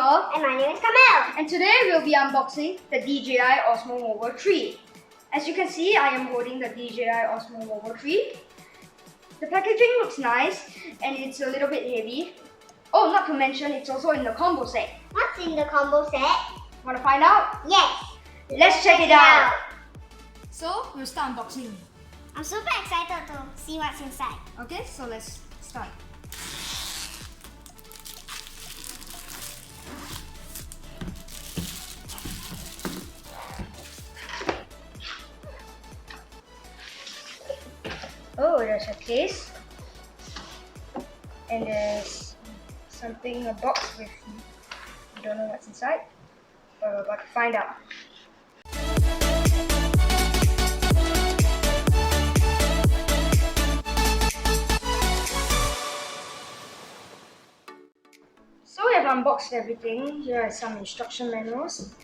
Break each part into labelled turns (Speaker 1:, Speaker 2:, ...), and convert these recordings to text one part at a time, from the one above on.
Speaker 1: Gimbal.
Speaker 2: And my name is Kamel.
Speaker 1: And today we'll be unboxing the DJI Osmo Mobile 3. As you can see, I am holding the DJI Osmo Mobile 3. The packaging looks nice and it's a little bit heavy. Oh, not to mention it's also in the combo set.
Speaker 2: What's in the combo set?
Speaker 1: Want to find out?
Speaker 2: Yes.
Speaker 1: Let's check it out. So, we'll start unboxing.
Speaker 2: I'm super excited to see what's inside.
Speaker 1: Okay, so let's start. Oh, there's a case. And there's something, a box with, I don't know what's inside, but we're about to find out. So we have unboxed everything. Here are some instruction manuals.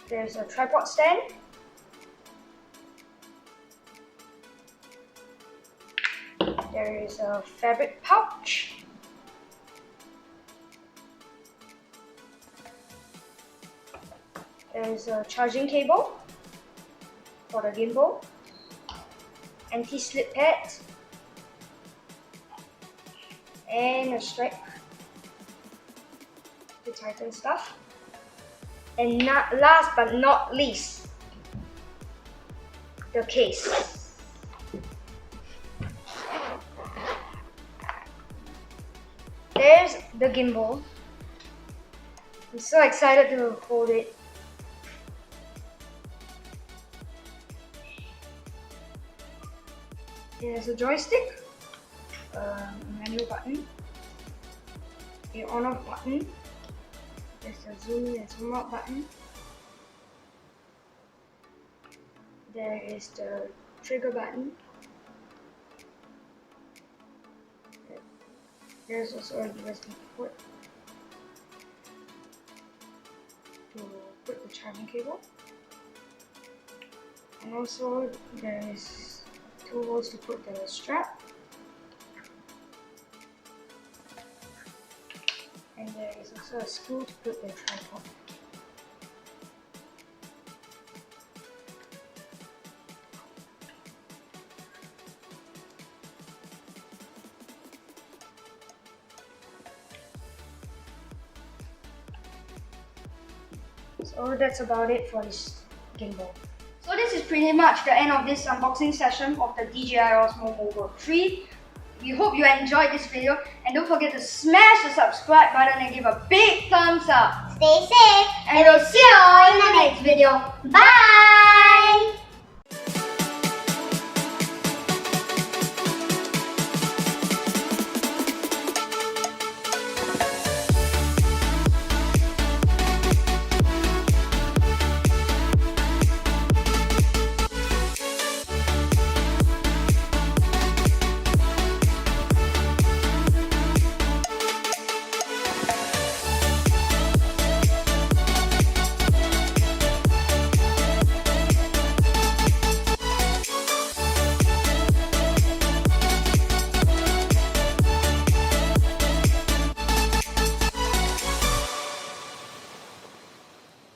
Speaker 1: There's a tripod stand. There is a fabric pouch. There is a charging cable for the gimbal. Anti-slip pad. And a strap to tighten stuff. And last but not least, the case. There's the gimbal. I'm so excited to hold it. There's a joystick, a menu button, the on-off button. There's a zoom and zoom out button. There is the trigger button. There's also a USB port to put the charging cable. And also there is 2 holes to put the strap. And there is also a screw to put the tripod. So that's about it for this gimbal. So this is pretty much the end of this unboxing session of the DJI Osmo Mobile 3. We hope you enjoyed this video, and don't forget to smash the subscribe button and give a big thumbs up.
Speaker 2: Stay safe.
Speaker 1: And we'll see you all in the next video.
Speaker 2: Bye.